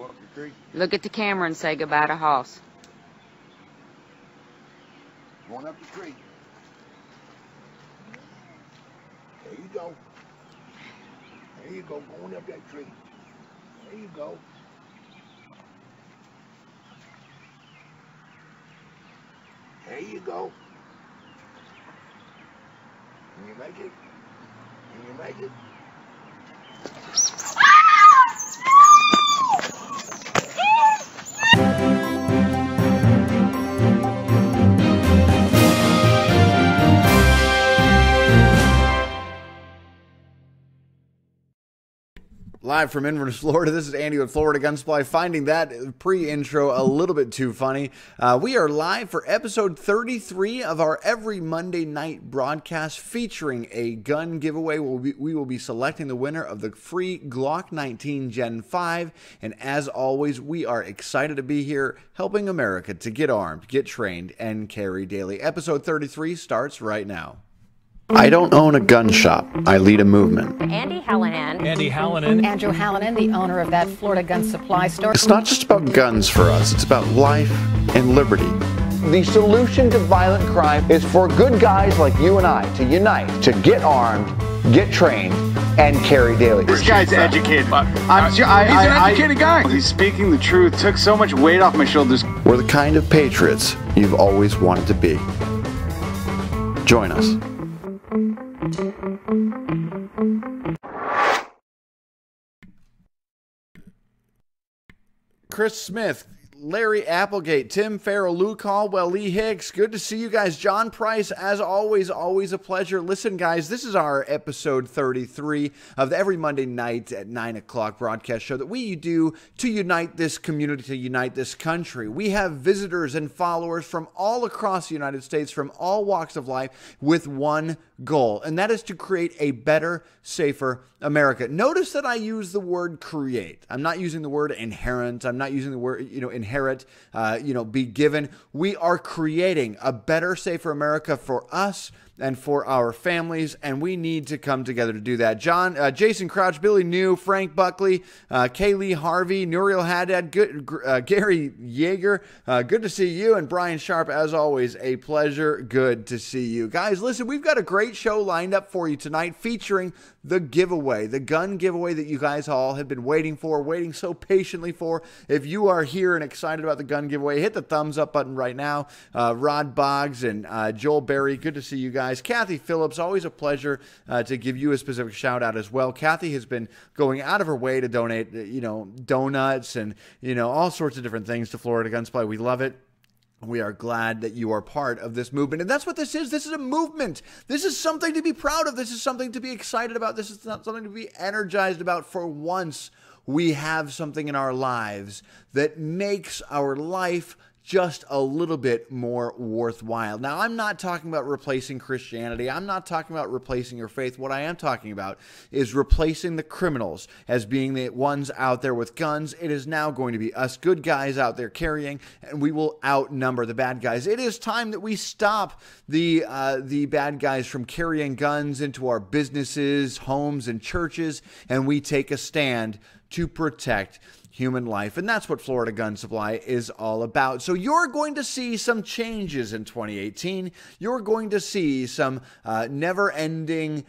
up the tree. Look at the camera and say goodbye to Hoss. Going up the tree. There you go. There you go, going up that tree. There you go. There you go. Can you make it? Can you make it? Live from Inverness, Florida, this is Andy with Florida Gun Supply, finding that pre-intro a little bit too funny. We are live for episode 33 of our every Monday night broadcast featuring a gun giveaway. We will be selecting the winner of the free Glock 19 Gen 5, and as always, we are excited to be here helping America to get armed, get trained, and carry daily. Episode 33 starts right now. I don't own a gun shop. I lead a movement. Andy Hallinan. Andrew Hallinan, the owner of that Florida Gun Supply store. It's not just about guns for us. It's about life and liberty. The solution to violent crime is for good guys like you and I to unite, to get armed, get trained, and carry daily. This guy's educated. He's an educated guy. He's speaking the truth. Took so much weight off my shoulders. We're the kind of patriots you've always wanted to be. Join us. Chris Smith, Larry Applegate, Tim Farrell, Lou Caldwell, Lee Hicks. Good to see you guys. John Price, as always a pleasure. Listen, guys, this is our episode 33 of the every Monday night at 9 o'clock broadcast show that we do to unite this community, to unite this country. We have visitors and followers from all across the United States, from all walks of life, with one goal, and that is to create a better, safer America. Notice that I use the word create. I'm not using the word inherent. I'm not using the word, inherit, be given. We are creating a better, safer America for us and for our families, and we need to come together to do that. Jason Crouch, Billy New, Frank Buckley, Kaylee Harvey, Nuriel Haddad, Gary Yeager, good to see you, and Brian Sharp, as always, a pleasure. Good to see you. Guys, listen, we've got a great show lined up for you tonight featuring the giveaway, the gun giveaway that you guys all have been waiting so patiently for. If you are here and excited about the gun giveaway, hit the thumbs up button right now. Rod Boggs and Joel Berry, good to see you guys. Kathy Phillips, always a pleasure to give you a specific shout out as well. Kathy has been going out of her way to donate, donuts and, all sorts of different things to Florida Gun Supply. We love it. We are glad that you are part of this movement. And that's what this is. This is a movement. This is something to be proud of. This is something to be excited about. This is not something to be energized about. For once, we have something in our lives that makes our life just a little bit more worthwhile. Now, I'm not talking about replacing Christianity. I'm not talking about replacing your faith. What I am talking about is replacing the criminals as being the ones out there with guns. It is now going to be us good guys out there carrying, and we will outnumber the bad guys. It is time that we stop the bad guys from carrying guns into our businesses, homes, and churches, and we take a stand to protect human life. And that's what Florida Gun Supply is all about. So you're going to see some changes in 2018. You're going to see some never-ending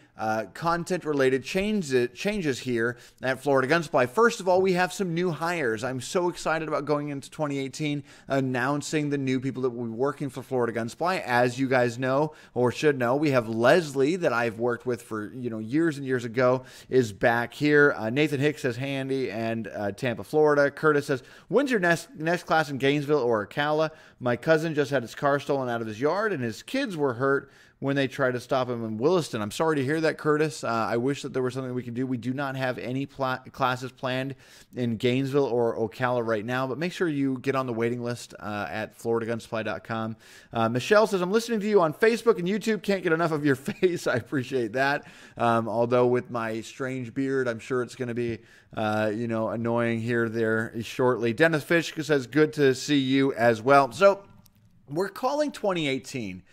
content-related changes here at Florida Gun Supply. First of all, we have some new hires. I'm so excited about going into 2018, announcing the new people that will be working for Florida Gun Supply. As you guys know, or should know, we have Leslie, that I've worked with for years and years ago, is back here. Nathan Hicks says Handy and Tampa, Florida. Curtis says, when's your next class in Gainesville or Ocala? My cousin just had his car stolen out of his yard, and his kids were hurt when they tried to stop him in Williston. I'm sorry to hear that, Curtis. I wish that there was something we could do. We do not have any classes planned in Gainesville or Ocala right now, but make sure you get on the waiting list at floridagunsupply.com. Michelle says, I'm listening to you on Facebook and YouTube. Can't get enough of your face. I appreciate that. Although with my strange beard, I'm sure it's going to be, annoying here, there shortly. Dennis Fish says, good to see you as well. So we're calling 2018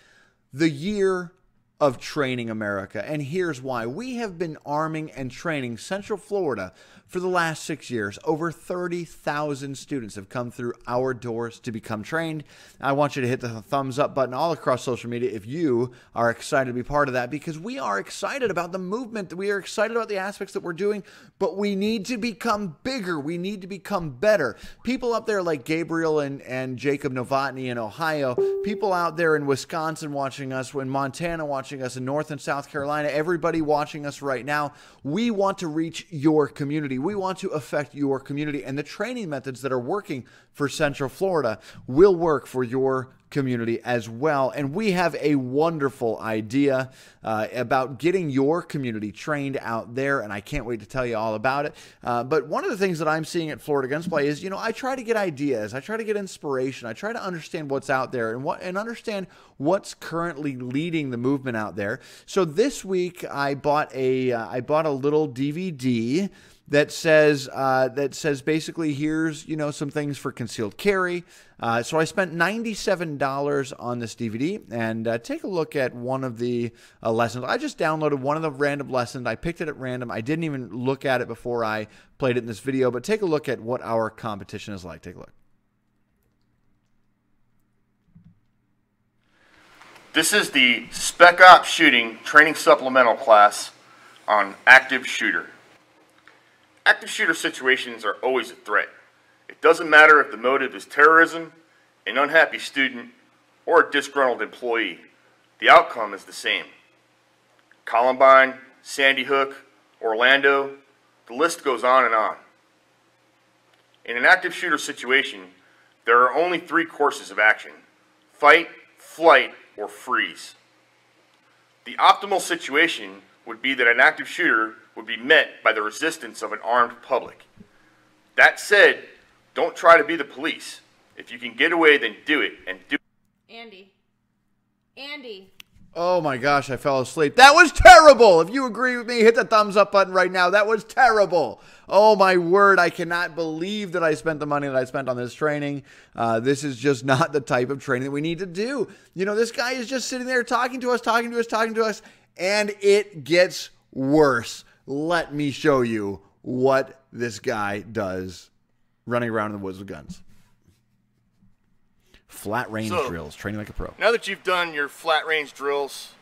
the year of training America. And here's why. We have been arming and training Central Florida For the last 6 years, over 30,000 students have come through our doors to become trained. I want you to hit the thumbs up button all across social media if you are excited to be part of that, because we are excited about the movement. We are excited about the aspects that we're doing, but we need to become bigger. We need to become better. People up there like Gabriel and Jacob Novotny in Ohio, people out there in Wisconsin watching us, in Montana watching us, in North and South Carolina, everybody watching us right now, we want to reach your community. We want to affect your community, and the training methods that are working for Central Florida will work for your community as well. And we have a wonderful idea about getting your community trained out there, and I can't wait to tell you all about it. But one of the things that I'm seeing at Florida Gunplay is, I try to get ideas, I try to get inspiration, I try to understand what's out there and understand what's currently leading the movement out there. So this week I bought a little DVD that says basically, here's some things for concealed carry. So I spent $97 on this DVD, and take a look at one of the lessons. I just downloaded one of the random lessons. I picked it at random. I didn't even look at it before I played it in this video, but take a look at what our competition is like. Take a look. This is the Spec Ops Shooting Training Supplemental class on active shooter. Active shooter situations are always a threat. It doesn't matter if the motive is terrorism, an unhappy student, or a disgruntled employee. The outcome is the same. Columbine, Sandy Hook, Orlando, the list goes on and on. In an active shooter situation, there are only 3 courses of action: fight, flight, or freeze. The optimal situation would be that an active shooter would be met by the resistance of an armed public. That said, don't try to be the police. If you can get away, then do it, and do it. Andy. Oh my gosh, I fell asleep. That was terrible. If you agree with me, hit the thumbs up button right now. That was terrible. Oh my word, I cannot believe that I spent the money that I spent on this training. This is just not the type of training that we need to do. This guy is just sitting there talking to us, and it gets worse. Let me show you what this guy does running around in the woods with guns. Flat range drills, training like a pro. Now that you've done your flat range drills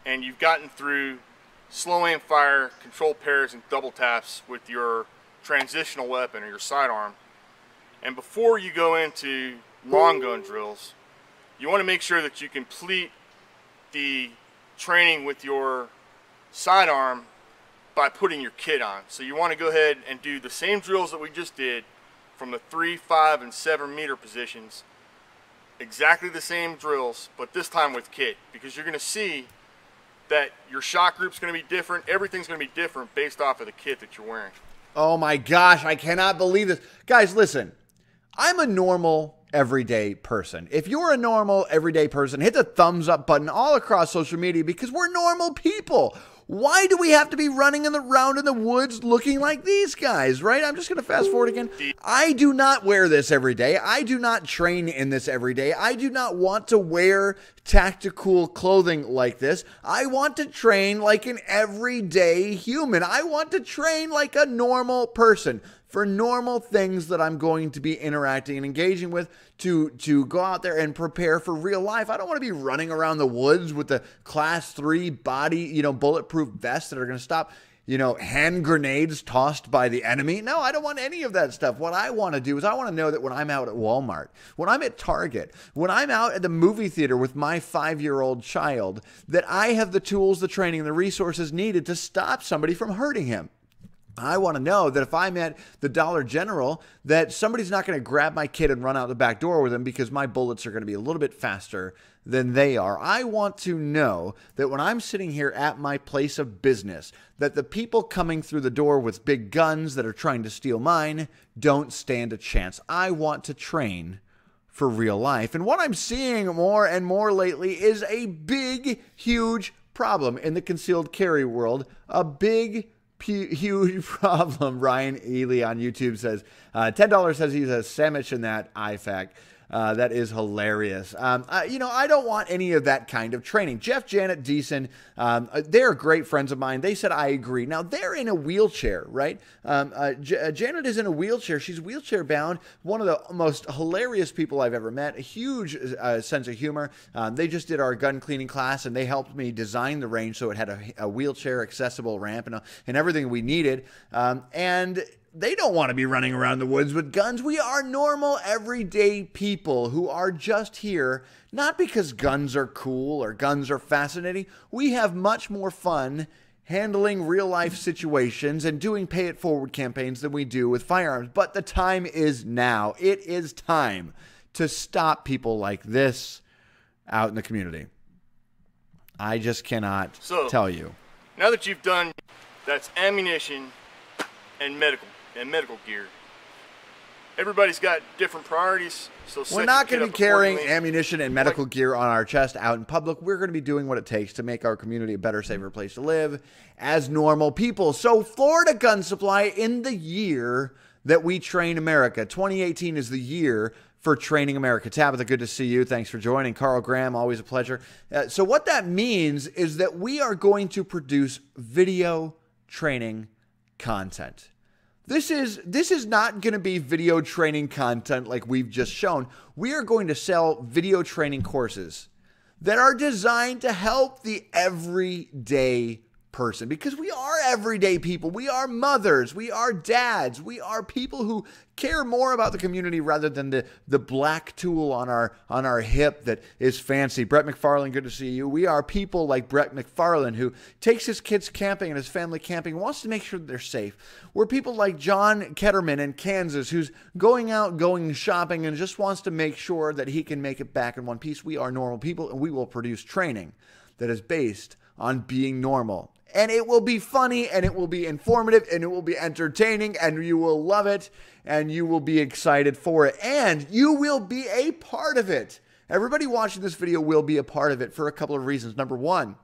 and you've gotten through slow aim fire, control pairs, and double taps with your transitional weapon or your sidearm, and before you go into long gun drills, you want to make sure that you complete the training with your sidearm by putting your kit on. So you want to go ahead and do the same drills that we just did from the 3, 5, and 7 meter positions. Exactly the same drills, but this time with kit, because you're going to see that your shot group's going to be different. Everything's going to be different based off of the kit that you're wearing. Oh my gosh, I cannot believe this. Guys, listen, I'm a normal everyday person. If you're a normal everyday person, hit the thumbs up button all across social media, because we're normal people. Why do we have to be running around in the woods looking like these guys, right? I'm just going to fast forward again. I do not wear this every day. I do not train in this every day. I do not want to wear tactical clothing like this. I want to train like an everyday human. I want to train like a normal person for normal things that I'm going to be interacting and engaging with to go out there and prepare for real life. I don't want to be running around the woods with the class 3 body, bulletproof vests that are going to stop, hand grenades tossed by the enemy. No, I don't want any of that stuff. What I want to do is I want to know that when I'm out at Walmart, when I'm at Target, when I'm out at the movie theater with my 5-year-old child, that I have the tools, the training, and the resources needed to stop somebody from hurting him. I want to know that if I'm at the Dollar General, that somebody's not going to grab my kid and run out the back door with him because my bullets are going to be a little bit faster than they are. I want to know that when I'm sitting here at my place of business, that the people coming through the door with big guns that are trying to steal mine don't stand a chance. I want to train for real life. And what I'm seeing more and more lately is a big, huge problem in the concealed carry world. A big, huge problem. Ryan Ely on YouTube says, $10 says he's a sandwich in that IFAC. That is hilarious. You know, I don't want any of that kind of training. Jeff, Janet, Deason, they're great friends of mine. They said, I agree. Now, they're in a wheelchair, right? Janet is in a wheelchair. She's wheelchair bound. One of the most hilarious people I've ever met. A huge sense of humor. They just did our gun cleaning class, and they helped me design the range so it had a wheelchair accessible ramp and everything we needed. And they don't want to be running around the woods with guns. We are normal, everyday people who are just here, not because guns are cool or guns are fascinating. We have much more fun handling real-life situations and doing pay-it-forward campaigns than we do with firearms. But the time is now. It is time to stop people like this out in the community. I just cannot tell you. Now that you've done, that's ammunition and medical gear. Everybody's got different priorities, so we're not going to be carrying ammunition and medical gear on our chest out in public. We're going to be doing what it takes to make our community a better, safer place to live as normal people. So Florida Gun Supply, in the year that we train America, 2018 is the year for Training America. Tabitha, good to see you. Thanks for joining. Carl Graham, always a pleasure. So what that means is that we are going to produce video training content. This is not going to be video training content like we've just shown. We are going to sell video training courses that are designed to help the everyday person, because we are everyday people. We are mothers. We are dads. We are people who care more about the community rather than the black tool on our hip that is fancy. Brett McFarland, good to see you. We are people like Brett McFarland, who takes his kids camping and his family camping, wants to make sure that they're safe. We're people like John Ketterman in Kansas, who's going shopping and just wants to make sure that he can make it back in one piece. We are normal people, and we will produce training that is based on being normal. And it will be funny, and it will be informative, and it will be entertaining, and you will love it, and you will be excited for it, and you will be a part of it. Everybody watching this video will be a part of it for a couple of reasons. Number one,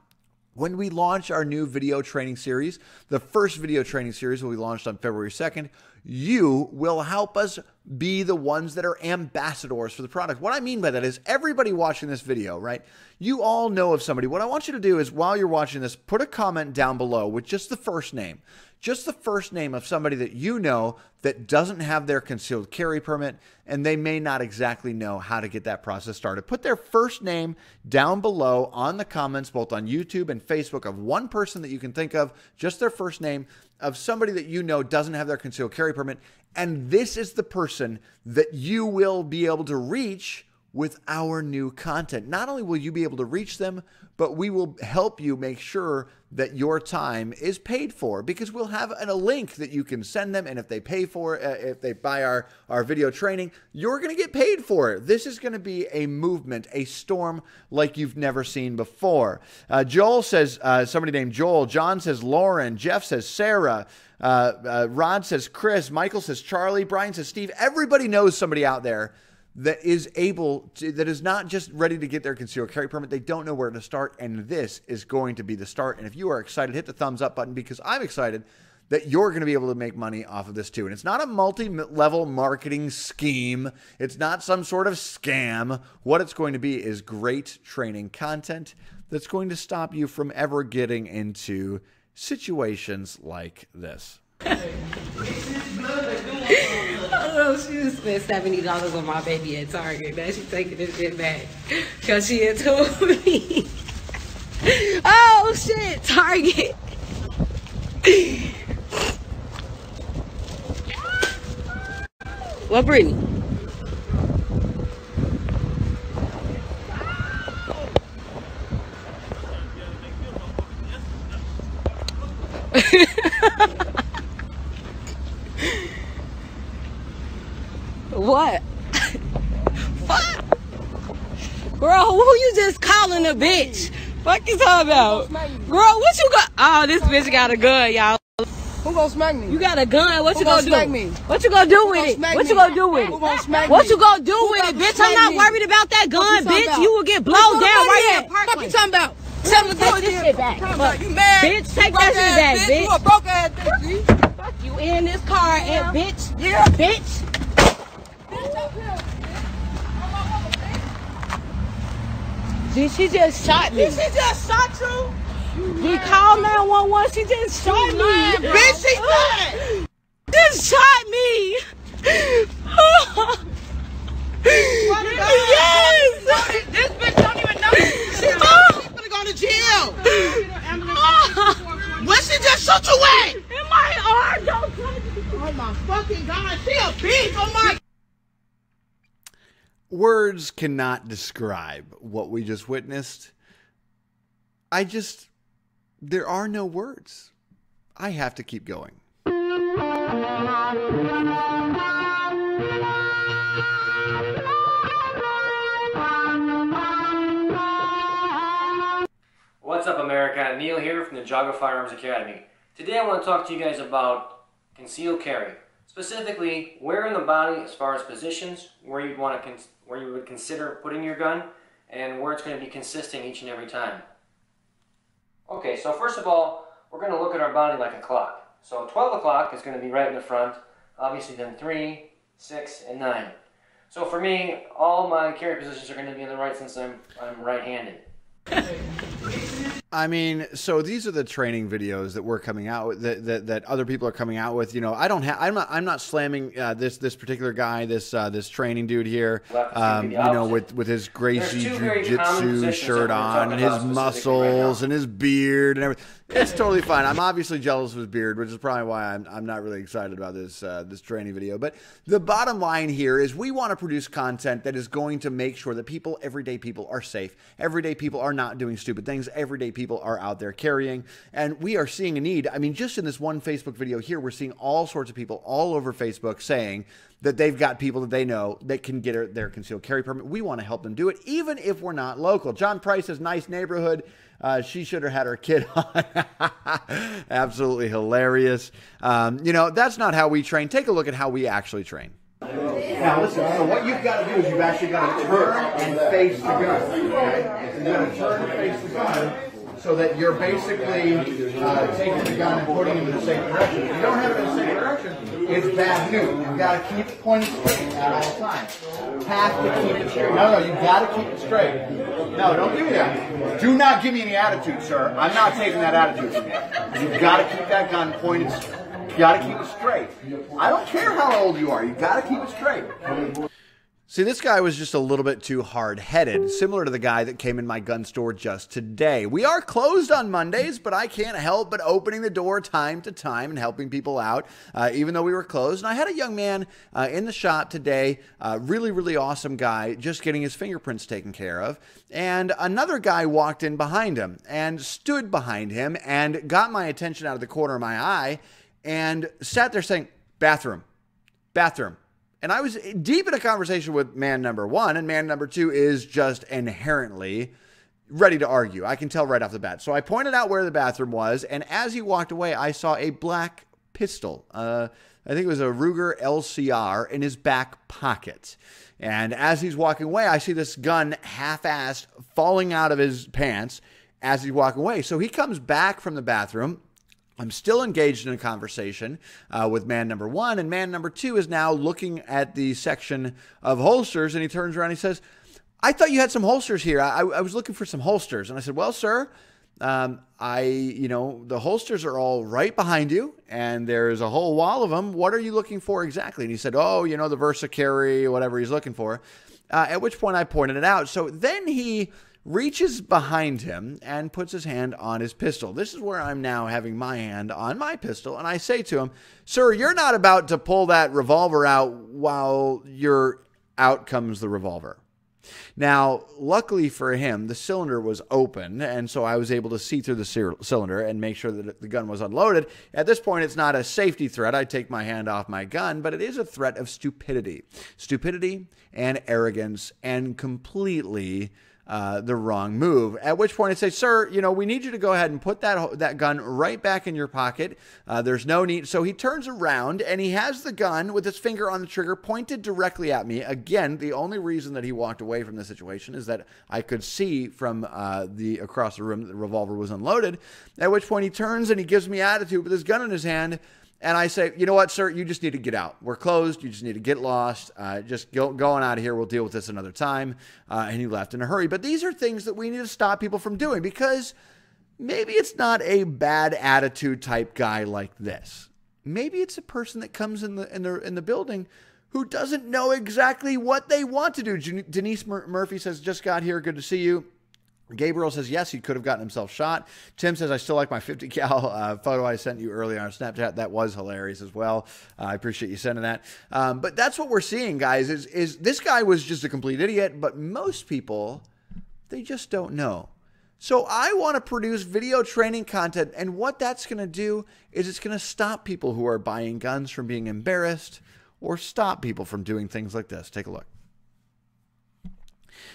when we launch our new video training series, the first video training series will be launched on February 2nd, you will help us be the ones that are ambassadors for the product. What I mean by that is everybody watching this video, right? You all know of somebody. What I want you to do is, while you're watching this, put a comment down below with just the first name. Just the first name of somebody that you know that doesn't have their concealed carry permit, and they may not exactly know how to get that process started. Put their first name down below on the comments, both on YouTube and Facebook, of one person that you can think of, just their first name, of somebody that you know doesn't have their concealed carry permit. And this is the person that you will be able to reach with our new content. Not only will you be able to reach them, but we will help you make sure that your time is paid for, because we'll have a link that you can send them, and if they pay for if they buy our video training, you're going to get paid for it. This is going to be a movement, a storm like you've never seen before. Joel says, somebody named Joel. John says Lauren. Jeff says Sarah. Rod says Chris. Michael says Charlie. Brian says Steve. Everybody knows somebody out there that is able to, that is not just ready to get their concealed carry permit. They don't know where to start, and this is going to be the start. And if you are excited, hit the thumbs up button, because I'm excited that you're going to be able to make money off of this too. And it's not a multi-level marketing scheme. It's not some sort of scam. What it's going to be is great training content that's going to stop you from ever getting into situations like this. Oh, she just spent $70 on my baby at Target. Now she's taking this shit back because she had told me. Oh shit, Target. What, Brittany? What? Fuck! Girl, who you just calling a bitch? Fuck you talking about? Girl, what you got? Oh, this bitch got a gun, y'all. Who gonna smack me? You got a gun. What you gonna do? smack me? What you gonna do with it? What you gonna do with it? Who gonna smack What me? you gonna do with it, gonna bitch? I'm smack not me? worried about that gun, talking bitch. about? You will get blown down right here. What you talking about? Tell me Take this shit back. Fuck. You mad? Bitch, take Broke that shit ass back, bitch. You a broke ass bitch, G. Fuck you in this car, and bitch. Yeah. Bitch. Bitch, up here. Did she just shot me? Did she just shot you? We called 911. She just shot me. Bitch, she died. Just shot me. Yes. This bitch don't even know. She's gonna go to jail. Where she just shoot you at? In my arm, don't touch me. Oh my fucking God, she a bitch. Oh my. Words cannot describe what we just witnessed. There are no words. I have to keep going. What's up, America? Neil here from the Jaga Firearms Academy. Today I want to talk to you guys about concealed carry. Specifically, where in the body, as far as positions, where you would consider putting your gun, and where it's going to be consistent each and every time. Okay, so first of all, we're going to look at our body like a clock. So 12 o'clock is going to be right in the front, obviously then 3, 6, and 9. So for me, all my carry positions are going to be in the right since I'm right-handed. I mean, so these are the training videos that we're coming out with, that other people are coming out with. You know, I'm not slamming this particular guy, this training dude here. You know, with his Gracie Jiu-Jitsu shirt on and his muscles and his beard and everything. It's totally fine. I'm obviously jealous of his beard, which is probably why I'm not really excited about this training video. But the bottom line here is we want to produce content that is going to make sure that people, everyday people, are safe. Everyday people are not doing stupid things. Everyday people are out there carrying. And we are seeing a need. I mean, just in this one Facebook video here, we're seeing all sorts of people all over Facebook saying that they've got people that they know that can get their concealed carry permit. We want to help them do it, even if we're not local. John Price says, nice neighborhood. She should have had her kid on. Absolutely hilarious. You know, that's not how we train. Take a look at how we actually train. Now listen, so what you've got to do is you've actually got to turn and face the gun. Okay? You've got to turn and face the gun so that you're basically taking the gun and putting it in the same direction. If you don't have it in the same direction, it's bad news. You've got to keep it pointed straight at all times. Have to keep it straight. No, you've got to keep it straight. No, don't give me that. Do not give me any attitude, sir. I'm not taking that attitude from you. You've got to keep that gun pointed straight. You got to keep it straight. I don't care how old you are. You got to keep it straight. See, this guy was just a little bit too hard-headed, similar to the guy that came in my gun store just today. We are closed on Mondays, but I can't help but opening the door time to time and helping people out, even though we were closed. And I had a young man in the shop today, really, really awesome guy, just getting his fingerprints taken care of. And another guy walked in behind him and stood behind him and got my attention out of the corner of my eye and sat there saying, bathroom, bathroom. And I was deep in a conversation with man number one, and man number two is just inherently ready to argue. I can tell right off the bat. So I pointed out where the bathroom was, and as he walked away, I saw a black pistol. I think it was a Ruger LCR in his back pocket. And as he's walking away, I see this gun half-assed falling out of his pants as he's walking away. So he comes back from the bathroom. I'm still engaged in a conversation with man number one, and man number two is now looking at the section of holsters, and he turns around and he says, I thought you had some holsters here. I was looking for some holsters. And I said, well, sir, the holsters are all right behind you, and there's a whole wall of them. What are you looking for exactly? And he said, oh, you know, the Versa carry, whatever he's looking for, at which point I pointed it out. So then he reaches behind him and puts his hand on his pistol. This is where I'm now having my hand on my pistol, and I say to him, sir, you're not about to pull that revolver out while out comes the revolver. Now, luckily for him, the cylinder was open, and so I was able to see through the cylinder and make sure that the gun was unloaded. At this point, it's not a safety threat. I take my hand off my gun, but it is a threat of stupidity. Stupidity and arrogance and completely the wrong move. At which point I say, sir, you know, we need you to go ahead and put that gun right back in your pocket. There's no need. So he turns around and he has the gun with his finger on the trigger pointed directly at me. Again, the only reason that he walked away from the situation is that I could see from across the room that the revolver was unloaded. At which point he turns and he gives me attitude with his gun in his hand. And I say, you know what, sir, you just need to get out. We're closed. You just need to get lost. Just going out of here. We'll deal with this another time. And he left in a hurry. But these are things that we need to stop people from doing, because maybe it's not a bad attitude type guy like this. Maybe it's a person that comes in the building who doesn't know exactly what they want to do. Denise Murphy says, just got here. Good to see you. Gabriel says, yes, he could have gotten himself shot. Tim says, I still like my 50 cal photo I sent you earlier on Snapchat. That was hilarious as well. I appreciate you sending that. But that's what we're seeing, guys, is this guy was just a complete idiot, but most people, they just don't know. So I want to produce video training content, and what that's going to do is it's going to stop people who are buying guns from being embarrassed, or stop people from doing things like this. Take a look.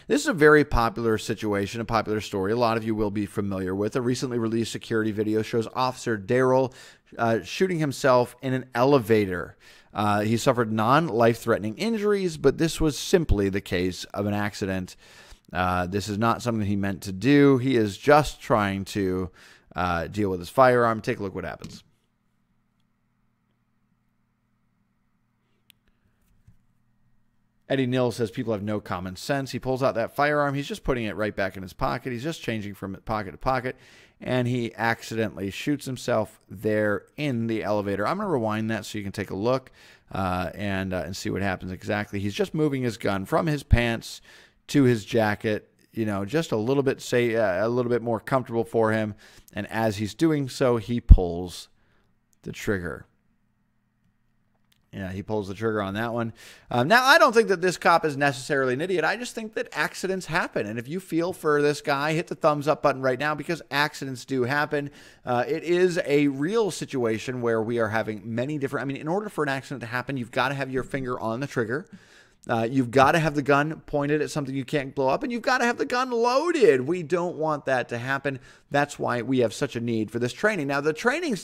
This is a very popular situation, a popular story. A lot of you will be familiar with. A recently released security video shows Officer Daryl shooting himself in an elevator. He suffered non-life-threatening injuries, but this was simply the case of an accident. This is not something he meant to do. He is just trying to deal with his firearm. Take a look what happens. Eddie Nils says people have no common sense. He pulls out that firearm. He's just putting it right back in his pocket. He's just changing from pocket to pocket, and he accidentally shoots himself there in the elevator. I'm going to rewind that so you can take a look and see what happens exactly. He's just moving his gun from his pants to his jacket, you know, just a little bit more comfortable for him. And as he's doing so, he pulls the trigger. Yeah, he pulls the trigger on that one. Now, I don't think that this cop is necessarily an idiot. I just think that accidents happen. And if you feel for this guy, hit the thumbs up button right now, because accidents do happen. It is a real situation where we are having many different... I mean, in order for an accident to happen, you've got to have your finger on the trigger. You've got to have the gun pointed at something you can't blow up, and you've got to have the gun loaded. We don't want that to happen. That's why we have such a need for this training. Now, the training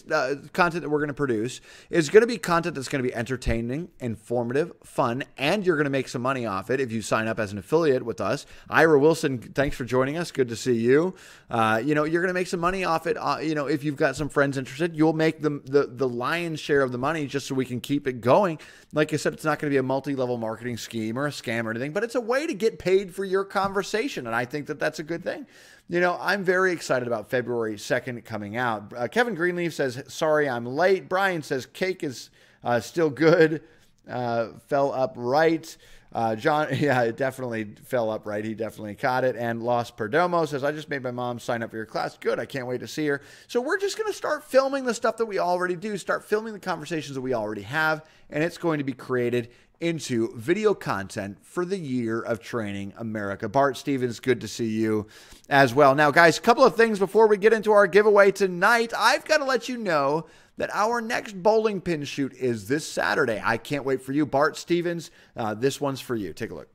content that we're going to produce is going to be content that's going to be entertaining, informative, fun, and you're going to make some money off it if you sign up as an affiliate with us. Ira Wilson, thanks for joining us. Good to see you. You're going to make some money off it. If you've got some friends interested, you'll make the lion's share of the money just so we can keep it going. Like I said, it's not going to be a multi-level marketing scheme or a scam or anything, but it's a way to get paid for your conversation, and I think that that's a good thing. I'm very excited about February 2nd coming out. Kevin Greenleaf says, sorry, I'm late. Brian says, cake is still good. Fell up right. John, yeah, it definitely fell up right. He definitely caught it. And Los Perdomo says, I just made my mom sign up for your class. Good. I can't wait to see her. So we're just going to start filming the stuff that we already do, start filming the conversations that we already have, and it's going to be created into video content for the year of training America. Bart Stevens, good to see you as well. Now, guys, a couple of things before we get into our giveaway tonight. I've got to let you know that our next bowling pin shoot is this Saturday. I can't wait for you. Bart Stevens, this one's for you. Take a look.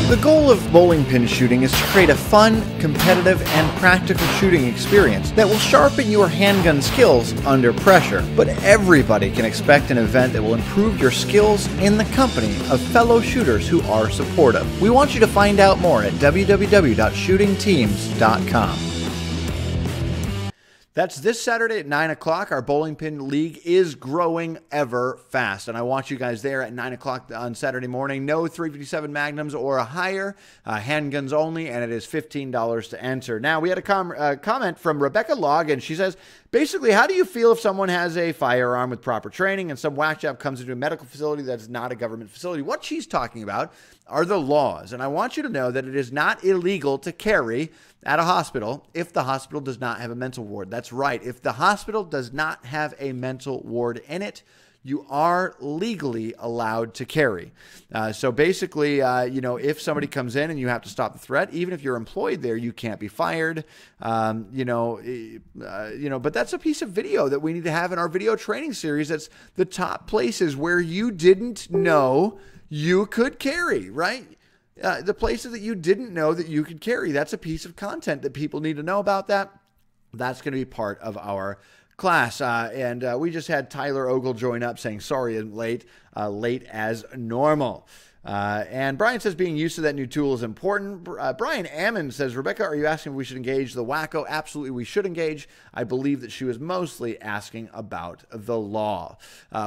The goal of bowling pin shooting is to create a fun, competitive, and practical shooting experience that will sharpen your handgun skills under pressure. But everybody can expect an event that will improve your skills in the company of fellow shooters who are supportive. We want you to find out more at www.shootingteams.com. That's this Saturday at 9 o'clock. Our bowling pin league is growing ever fast, and I want you guys there at 9 o'clock on Saturday morning. No 357 Magnums or a higher, handguns only, and it is $15 to enter. Now, we had a comment from Rebecca Logan. She says, basically, how do you feel if someone has a firearm with proper training and some whack job comes into a medical facility that is not a government facility? What she's talking about are the laws, and I want you to know that it is not illegal to carry at a hospital if the hospital does not have a mental ward. That's right. If the hospital does not have a mental ward in it, you are legally allowed to carry. So basically, if somebody comes in and you have to stop the threat, even if you're employed there, you can't be fired. But that's a piece of video that we need to have in our video training series. That's the top places where you didn't know you could carry, right? The places that you didn't know that you could carry. That's a piece of content that people need to know about that. That's going to be part of our class. And we just had Tyler Ogle join up saying, sorry I'm late, late as normal. And Brian says being used to that new tool is important. Brian Ammon says, Rebecca, are you asking if we should engage the wacko? Absolutely, we should engage. I believe that she was mostly asking about the law,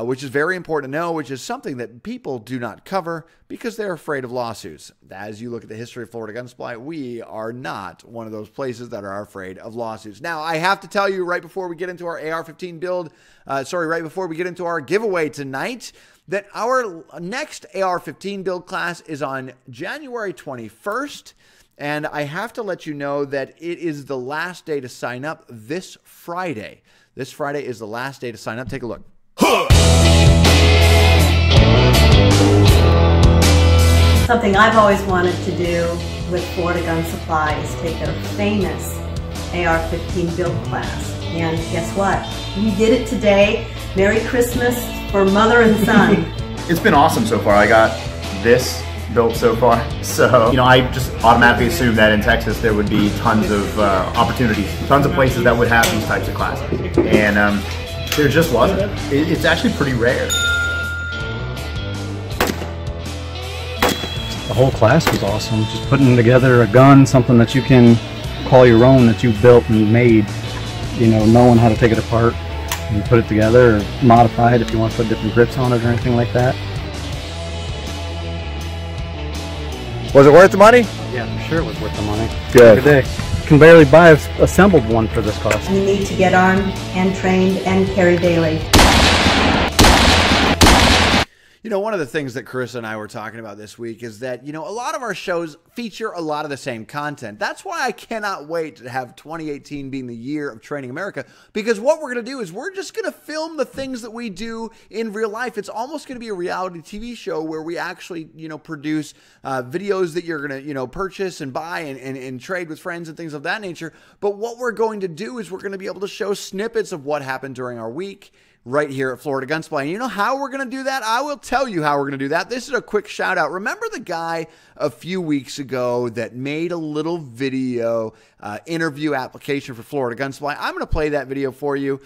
which is very important to know, which is something that people do not cover because they're afraid of lawsuits. As you look at the history of Florida gun supply, we are not one of those places that are afraid of lawsuits. Now, I have to tell you right before we get into our AR-15 build, right before we get into our giveaway tonight, that our next AR-15 build class is on January 21st. And I have to let you know that it is the last day to sign up this Friday. This Friday is the last day to sign up. Take a look. Something I've always wanted to do with Florida Gun Supply is take a famous AR-15 build class. And guess what? We did it today. Merry Christmas for mother and son. It's been awesome so far. I got this built so far. So, I just automatically assumed that in Texas there would be tons of opportunities, tons of places that would have these types of classes. And there just wasn't. It's actually pretty rare. The whole class was awesome. Just putting together a gun, something that you can call your own, that you built and made, knowing how to take it apart and put it together or modify it if you want to put different grips on it or anything like that. Was it worth the money? Yeah, for sure it was worth the money. Good. Day. You can barely buy an assembled one for this cost. You need to get armed and trained and carry daily. One of the things that Carissa and I were talking about this week is that, a lot of our shows feature a lot of the same content. That's why I cannot wait to have 2018 being the year of Training America, because what we're going to do is we're just going to film the things that we do in real life. It's almost going to be a reality TV show where we actually, produce videos that you're going to, purchase and buy and trade with friends and things of that nature. But what we're going to do is we're going to be able to show snippets of what happened during our week right here at Florida Gun Supply. And you know how we're going to do that? I will tell you how we're going to do that. This is a quick shout out. Remember the guy a few weeks ago that made a little video interview application for Florida Gun Supply? I'm going to play that video for you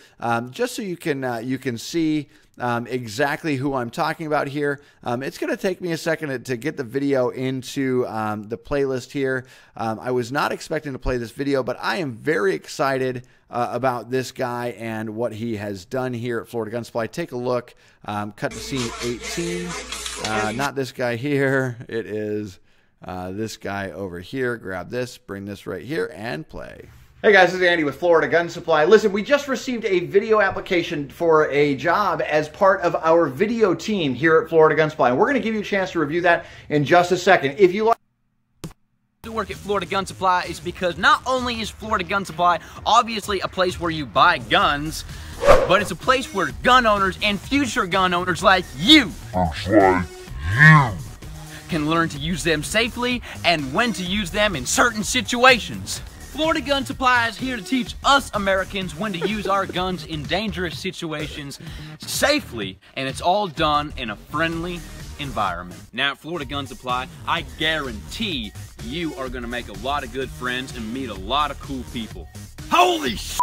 just so you can see exactly who I'm talking about here. It's going to take me a second to get the video into the playlist here. I was not expecting to play this video, but I am very excited about this guy and what he has done here at Florida Gun Supply. Take a look. Cut to scene 18. Not this guy here. It is this guy over here. Grab this, bring this right here, and play. Hey guys, this is Andy with Florida Gun Supply. Listen, we just received a video application for a job as part of our video team here at Florida Gun Supply. And we're going to give you a chance to review that in just a second. If you like to work at Florida Gun Supply is because not only is Florida Gun Supply obviously a place where you buy guns, but it's a place where gun owners and future gun owners like you can learn to use them safely and when to use them in certain situations. Florida Gun Supply is here to teach us Americans when to use our guns in dangerous situations safely, and it's all done in a friendly environment. Now at Florida Gun Supply, I guarantee you are going to make a lot of good friends and meet a lot of cool people. Holy sh**!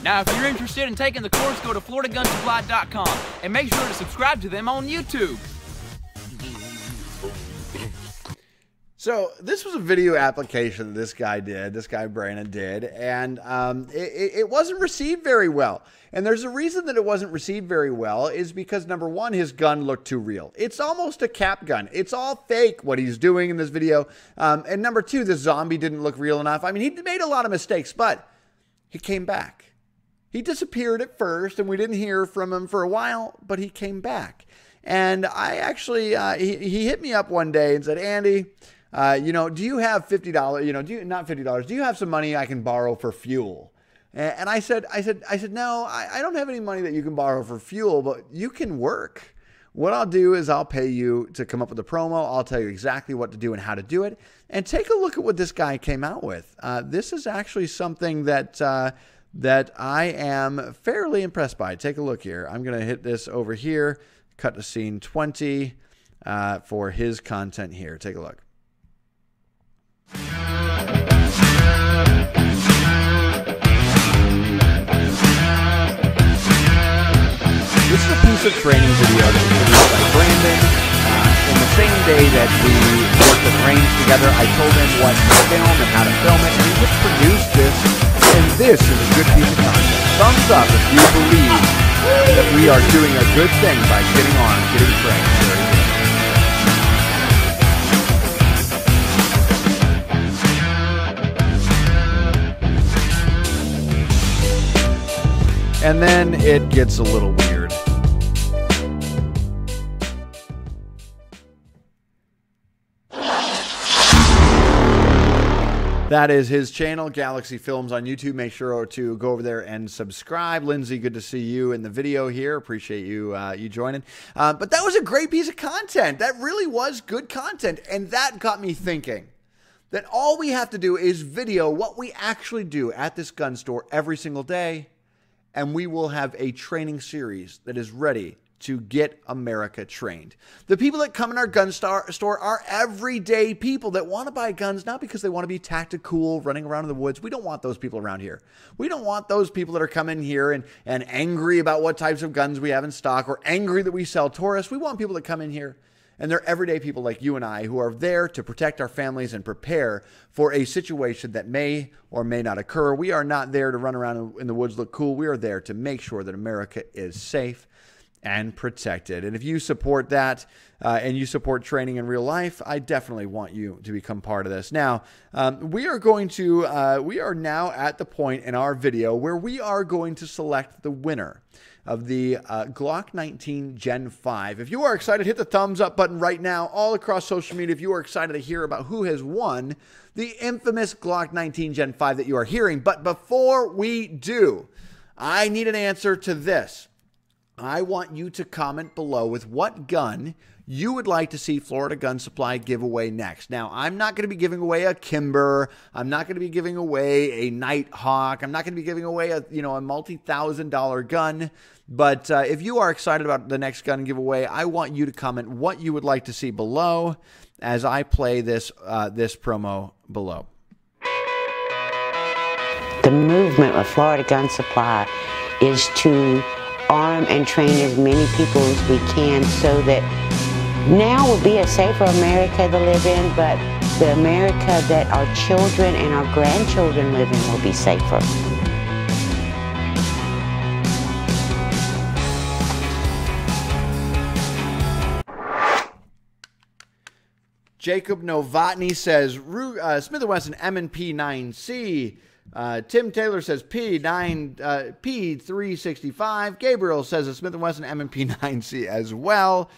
Now if you're interested in taking the course, go to FloridaGunSupply.com and make sure to subscribe to them on YouTube. So this was a video application this guy Brandon did, and it wasn't received very well. And there's a reason that it wasn't received very well is because, number one, his gun looked too real. It's almost a cap gun. It's all fake what he's doing in this video. And number two, the zombie didn't look real enough. I mean, he made a lot of mistakes, but he came back. He disappeared at first, and we didn't hear from him for a while, but he came back. And I actually, he hit me up one day and said, Andy, do you have $50, not $50, do you have some money I can borrow for fuel? And I said, no, I don't have any money that you can borrow for fuel, but you can work. What I'll do is I'll pay you to come up with a promo. I'll tell you exactly what to do and how to do it. And take a look at what this guy came out with. This is actually something that I am fairly impressed by. Take a look here. I'm going to hit this over here, cut to scene 20 for his content here. Take a look. is a training video that was produced by Brandon. In the same day that we worked with Range together, I told him what to film and how to film it, and he just produced this. And this is a good piece of content. Thumbs up if you believe that we are doing a good thing by getting armed, getting trained. Very good. And then it gets a little weird. That is his channel, Galaxy Films on YouTube. Make sure to go over there and subscribe. Lindsay, good to see you in the video here. Appreciate you you joining. But that was a great piece of content. That really was good content. And that got me thinking that all we have to do is video what we actually do at this gun store every single day. And we will have a training series that is ready to get America trained. The people that come in our gun store are everyday people that want to buy guns, not because they want to be tactical, running around in the woods. We don't want those people around here. We don't want those people that are coming here and angry about what types of guns we have in stock or angry that we sell tourists. We want people that come in here and they're everyday people like you and I who are there to protect our families and prepare for a situation that may or may not occur. We are not there to run around in the woods, look cool. We are there to make sure that America is safe and protected. And if you support that and you support training in real life, I definitely want you to become part of this. Now, we are now at the point in our video where we are going to select the winner of the Glock 19 Gen 5. If you are excited, hit the thumbs up button right now all across social media. If you are excited to hear about who has won the infamous Glock 19 Gen 5 that you are hearing. But before we do, I need an answer to this. I want you to comment below with what gun you would like to see Florida Gun Supply give away next. Now, I'm not going to be giving away a Kimber. I'm not going to be giving away a Nighthawk. I'm not going to be giving away a multi-$1,000 gun. But if you are excited about the next gun giveaway, I want you to comment what you would like to see below as I play this promo below. The movement of Florida Gun Supply is to arm and train as many people as we can so that now will be a safer America to live in, but the America that our children and our grandchildren live in will be safer. Jacob Novotny says Smith & Wesson M&P 9C. Tim Taylor says P365. Gabriel says a Smith & Wesson M&P 9C as well.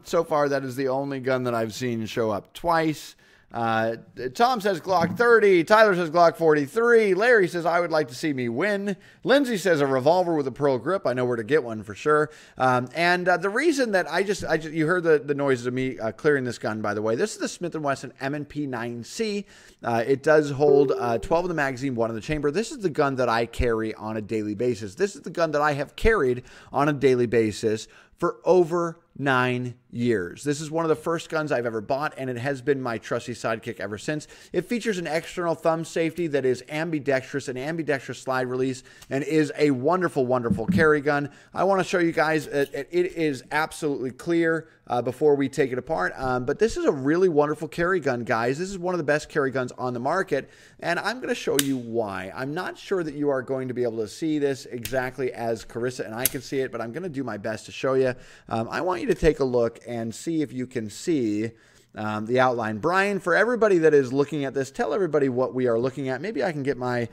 So far, that is the only gun that I've seen show up twice. Tom says Glock 30. Tyler says Glock 43. Larry says I would like to see me win. Lindsay says a revolver with a pearl grip. I know where to get one for sure. The reason that you heard the noises of me clearing this gun, by the way. This is the Smith & Wesson M&P 9C. It does hold 12 in the magazine, 1 in the chamber. This is the gun that I carry on a daily basis. This is the gun that I have carried on a daily basis for over 9 years. This is one of the first guns I've ever bought, and it has been my trusty sidekick ever since. It features an external thumb safety that is ambidextrous, an ambidextrous slide release, and is a wonderful, wonderful carry gun. I want to show you guys, it is absolutely clear before we take it apart, but this is a really wonderful carry gun, guys. This is one of the best carry guns on the market, and I'm going to show you why. I'm not sure that you are going to be able to see this exactly as Carissa and I can see it, but I'm going to do my best to show you. I want you to take a look and see if you can see the outline. Brian, for everybody that is looking at this, tell everybody what we are looking at. Maybe I can get my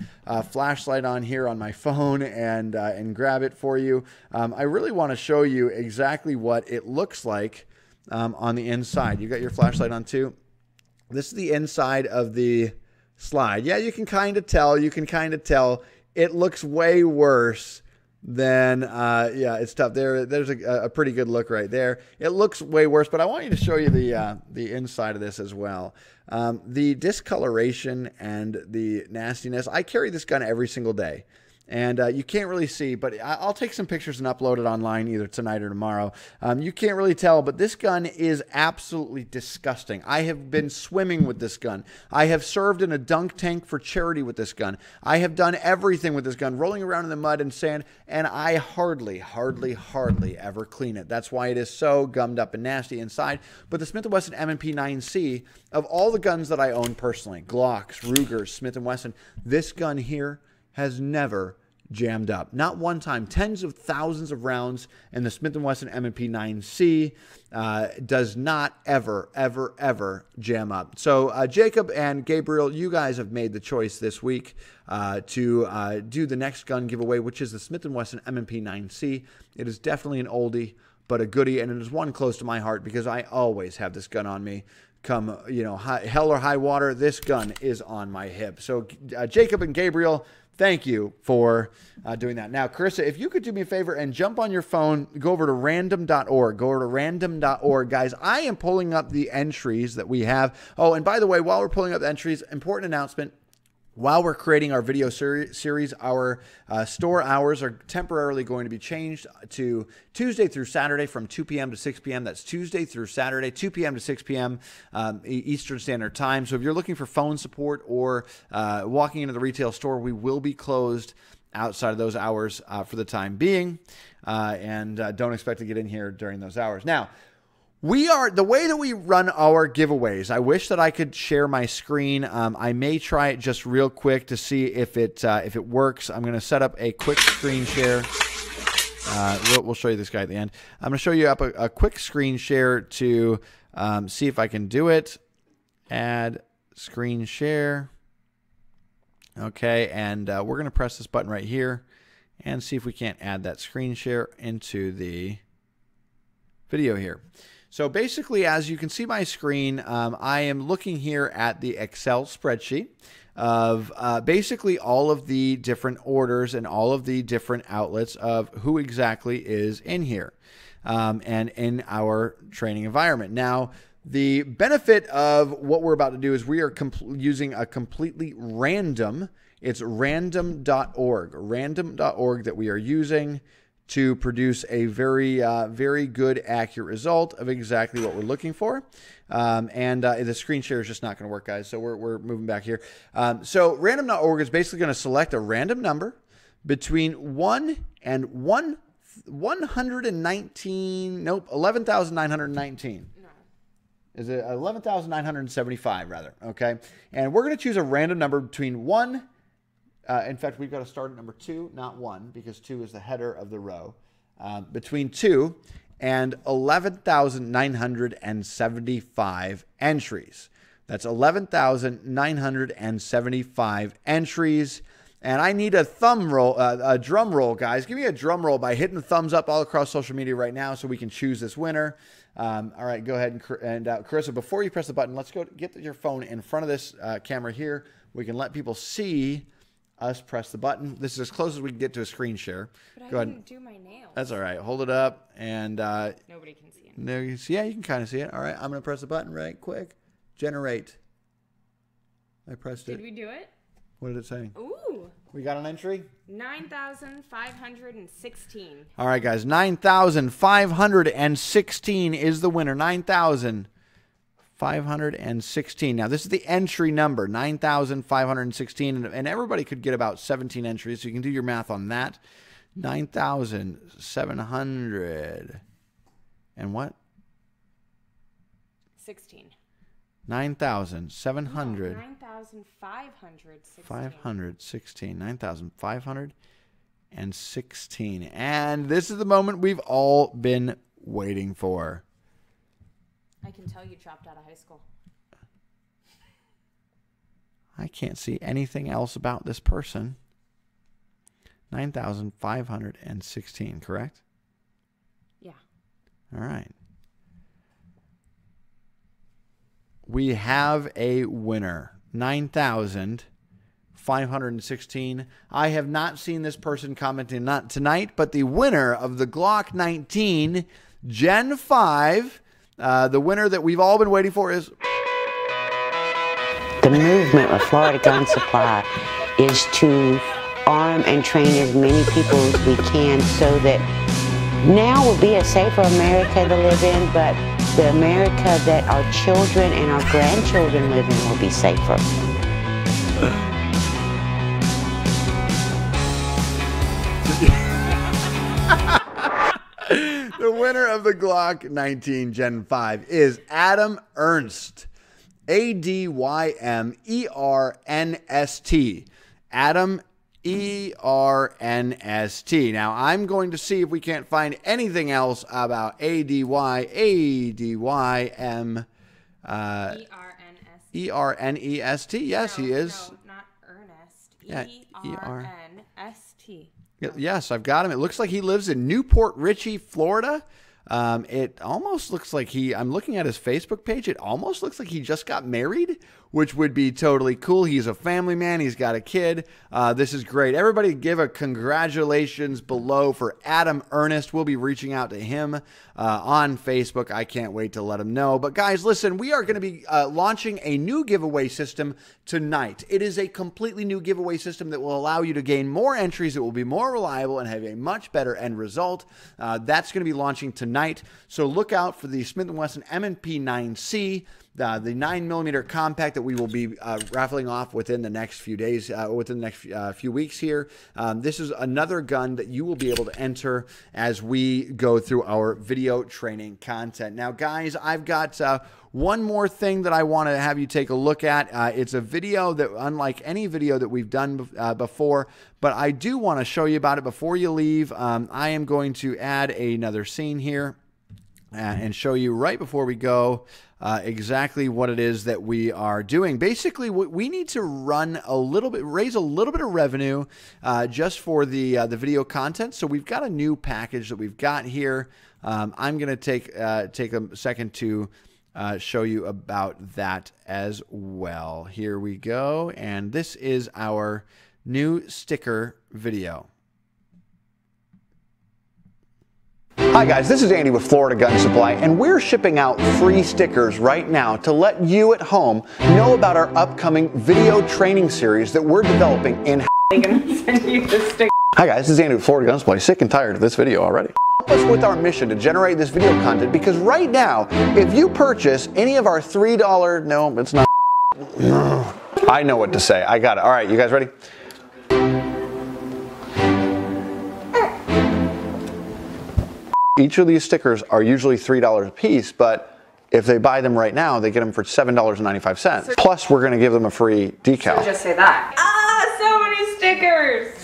flashlight on here on my phone and grab it for you. I really want to show you exactly what it looks like on the inside. You got your flashlight on too? This is the inside of the slide. Yeah, you can kind of tell. You can kind of tell. It looks way worse than, yeah, it's tough. There's a pretty good look right there. It looks way worse, but I want you to show you the inside of this as well. The discoloration and the nastiness. I carry this gun every single day. And you can't really see, but I'll take some pictures and upload it online either tonight or tomorrow. You can't really tell, but this gun is absolutely disgusting. I have been swimming with this gun. I have served in a dunk tank for charity with this gun. I have done everything with this gun, rolling around in the mud and sand, and I hardly ever clean it. That's why it is so gummed up and nasty inside. But the Smith & Wesson M&P 9C, of all the guns that I own personally, Glocks, Rugers, Smith & Wesson, this gun here has never jammed up. Not one time. Tens of thousands of rounds, and the Smith & Wesson M&P 9C does not ever jam up. So Jacob and Gabriel, you guys have made the choice this week to do the next gun giveaway, which is the Smith & Wesson M&P 9C. It is definitely an oldie, but a goodie, and it is one close to my heart because I always have this gun on me. Come, hell or high water, this gun is on my hip. So Jacob and Gabriel, thank you for doing that. Now, Carissa, if you could do me a favor and jump on your phone, go over to random.org. Go over to random.org. Guys, I am pulling up the entries that we have. Oh, and by the way, while we're pulling up the entries, important announcement. While we're creating our video series, our store hours are temporarily going to be changed to Tuesday through Saturday from 2 p.m. to 6 p.m. That's Tuesday through Saturday, 2 p.m. to 6 p.m. Eastern Standard Time. So if you're looking for phone support or walking into the retail store, we will be closed outside of those hours for the time being, and don't expect to get in here during those hours. Now, the way that we run our giveaways, I wish that I could share my screen. I may try it just real quick to see if it works. I'm going to set up a quick screen share. We'll show you this guy at the end. I'm going to show you up a quick screen share to see if I can do it. Add screen share. Okay, and we're going to press this button right here and see if we can't add that screen share into the video here. So basically, as you can see my screen, I am looking here at the Excel spreadsheet of basically all of the different orders and all of the different outlets of who exactly is in here and in our training environment. Now, the benefit of what we're about to do is we are using a completely random, it's random.org that we are using to produce a very good, accurate result of exactly what we're looking for. The screen share is just not going to work, guys, so we're moving back here. So random.org is basically going to select a random number between 1 and 119, nope, 11,919. Is it 11,975, rather, okay? And we're going to choose a random number between 1. In fact, we've got to start at number 2, not 1, because 2 is the header of the row. Between 2 and 11,975 entries. That's 11,975 entries. And I need a drum roll, guys. Give me a drum roll by hitting the thumbs up all across social media right now so we can choose this winner. All right, go ahead and Carissa, before you press the button, let's go get your phone in front of this camera here. We can let people see us press the button. This is as close as we can get to a screen share. But go I ahead. didn't do my nails. That's all right. Hold it up and nobody can see it. No, yeah, you can kind of see it. All right, I'm going to press the button right quick. Generate. I pressed it. Did we do it? What did it say? Ooh. We got an entry? 9,516. All right, guys. 9,516 is the winner. 9,516. Now, this is the entry number, 9,516. And everybody could get about 17 entries, so you can do your math on that. 9,700. And what? 16. 9,700. 9,516. 516. 9,516. And this is the moment we've all been waiting for. I can tell you dropped out of high school. I can't see anything else about this person. 9,516, correct? Yeah. All right. We have a winner. 9,516. I have not seen this person commenting not tonight, but the winner of the Glock 19 Gen 5, the winner that we've all been waiting for is... The movement of Florida Gun Supply is to arm and train as many people as we can so that now will be a safer America to live in, but the America that our children and our grandchildren live in will be safer. The winner of the Glock 19 Gen 5 is Adam Ernst. A-D-Y-M-E-R-N-S-T. Adam E-R-N-S-T. Now, I'm going to see if we can't find anything else about A-D-Y-M E-R-N-E-S-T. Yes, he is. No, not Ernest. Yeah, E-R-N-S-T. Yes, I've got him. It looks like he lives in Newport Richey, Florida. It almost looks like I'm looking at his Facebook page. It almost looks like he just got married, which would be totally cool. He's a family man. He's got a kid. This is great. Everybody give a congratulations below for Adam Ernest. We'll be reaching out to him on Facebook. I can't wait to let him know. But guys, listen, we are going to be launching a new giveaway system tonight. It is a completely new giveaway system that will allow you to gain more entries. It will be more reliable and have a much better end result. That's going to be launching tonight. So look out for the Smith & Wesson M&P 9C, the 9mm compact that we will be raffling off within the next few days, within the next few weeks here. This is another gun that you will be able to enter as we go through our video training content. Now, guys, I've got one more thing that I want to have you take a look at. It's a video that, unlike any video that we've done before, but I do want to show you about it before you leave. I am going to add another scene here and show you right before we go exactly what it is that we are doing. Basically, we need to run a little bit, raise a little bit of revenue just for the video content. So we've got a new package that we've got here. I'm going to take a second to show you about that as well. Here we go, and this is our new sticker video. Hi guys, this is Andy with Florida Gun Supply, and we're shipping out free stickers right now to let you at home know about our upcoming video training series that we're developing in. I'm gonna send you the sticker. Hi guys, this is Andy with Florida Gun Supply. Sick and tired of this video already. Help us with our mission to generate this video content, because right now, if you purchase any of our $3, no, it's not. I know what to say. I got it. All right, you guys ready? Each of these stickers are usually $3 a piece, but if they buy them right now, they get them for $7.95. Plus, we're going to give them a free decal. So just say that. So many stickers.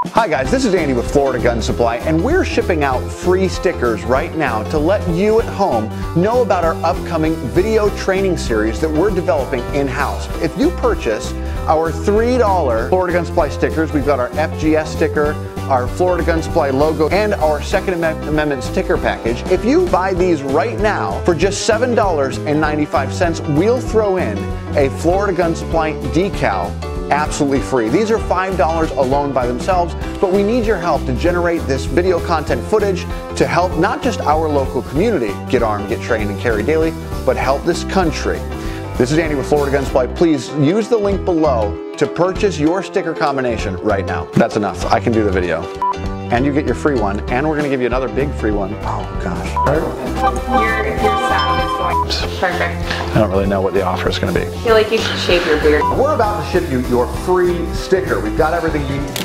Hi guys, this is Andy with Florida Gun Supply, and we're shipping out free stickers right now to let you at home know about our upcoming video training series that we're developing in-house. If you purchase our $3 Florida Gun Supply stickers, we've got our FGS sticker, our Florida Gun Supply logo, and our Second Amendment sticker package. If you buy these right now for just $7.95, we'll throw in a Florida Gun Supply decal absolutely free. These are $5 alone by themselves, but we need your help to generate this video content footage to help not just our local community get armed, get trained, and carry daily, but help this country. This is Andy with Florida Gun Supply. Please use the link below to purchase your sticker combination right now. That's enough. I can do the video. And you get your free one, and we're going to give you another big free one. Oh gosh. Your sound is going perfect. I don't really know what the offer is going to be. I feel like you should shave your beard. We're about to ship you your free sticker. We've got everything you need.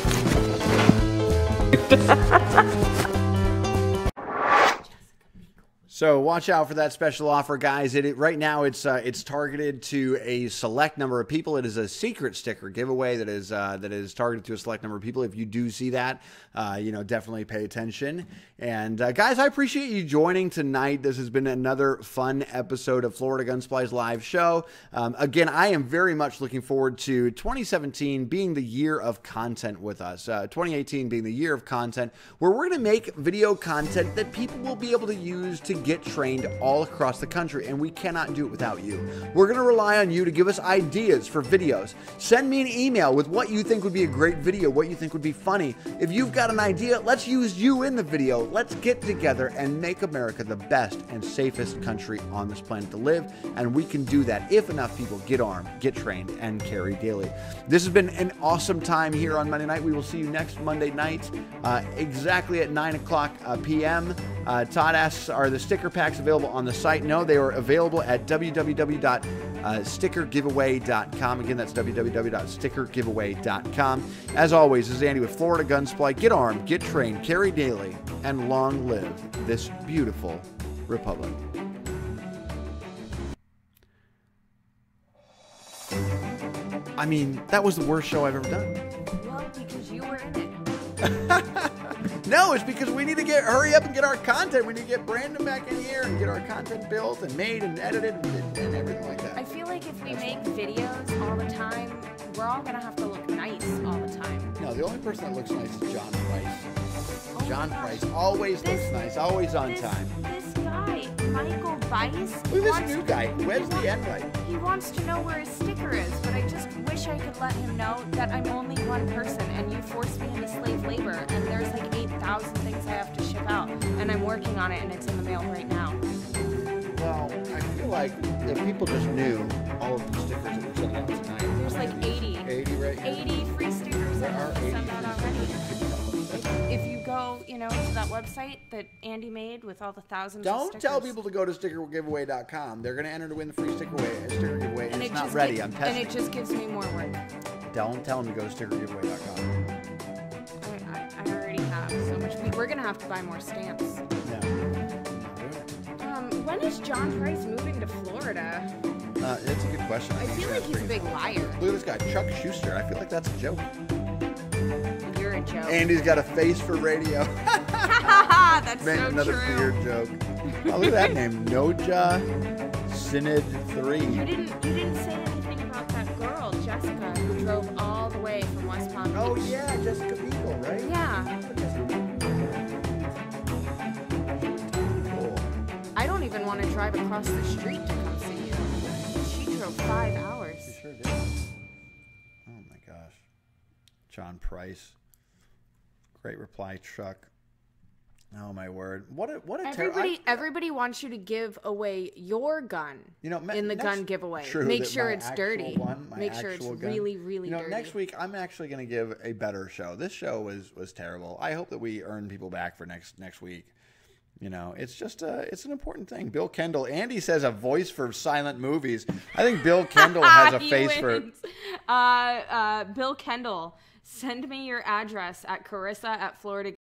So watch out for that special offer, guys. Right now it's targeted to a select number of people. It is a secret sticker giveaway that is targeted to a select number of people. If you do see that, definitely pay attention. And guys, I appreciate you joining tonight. This has been another fun episode of Florida Gun Supply's live show. Again, I am very much looking forward to 2017 being the year of content with us. 2018 being the year of content, where we're going to make video content that people will be able to use to get trained all across the country, and we cannot do it without you. We're going to rely on you to give us ideas for videos. Send me an email with what you think would be a great video, what you think would be funny. If you've got an idea, let's use you in the video. Let's get together and make America the best and safest country on this planet to live, and we can do that if enough people get armed, get trained, and carry daily. This has been an awesome time here on Monday night. We will see you next Monday night, exactly at 9 o'clock p.m. Todd asks, are the sticker packs available on the site? No, they are available at www.stickergiveaway.com. Again, that's www.stickergiveaway.com. As always, this is Andy with Florida Gun Supply. Get armed, get trained, carry daily, and long live this beautiful republic. I mean, that was the worst show I've ever done. Well, because you were in it. No, it's because we need to hurry up and get our content. We need to get Brandon back in here and get our content built and made and edited and everything like that. I feel like if we make videos all the time, we're all going to have to look nice all the time. No, the only person that looks nice is John Price. Oh, John Price always looks nice, always on time. This guy, Michael Bice. Look at this new guy. Where's the invite? He wants to know where his sticker is, but I just wish I could let him know that I'm only one person and you forced me into slave labor and there's like 8,000 things I have to ship out and I'm working on it and it's in the mail right now. Well, I feel like if people just knew all of the stickers that we're sending out tonight. There's like 80. 80 right here. 80 free stickers that There are I have to 80 send out already. If you go, to that website that Andy made with all the thousands of stickers. Don't tell people to go to stickergiveaway.com. They're going to enter to win the free sticker giveaway, and it's not ready. I'm testing. And it just gives me more work. Don't tell them to go to stickergiveaway.com. I already have so much. We're going to have to buy more stamps. No. When is John Price moving to Florida? That's a good question. I feel like he's a big liar. Look at this guy, Chuck Schuster. I feel like that's a joke. You're a joke. Andy's got a face for radio. That's Man, so another true. weird joke. Oh, look at that name, Noja Synod 3. You didn't say anything about that girl, Jessica, who drove all the way from West Palm Beach. Oh yeah, Jessica Beagle, right? Yeah. Cool. I don't even want to drive across the street to come see you. She drove 5 hours. She sure did. Oh my gosh. John Price. Great reply, Chuck. Oh my word! What a Everybody wants you to give away your gun. In the gun giveaway. True, make sure it's dirty. Make sure it's gun. really, really dirty. Next week I'm actually going to give a better show. This show was terrible. I hope that we earn people back for next week. It's just it's an important thing. Bill Kendall. Andy says a voice for silent movies. I think Bill Kendall has a face for. Bill Kendall. Send me your address at Carissa@Florida.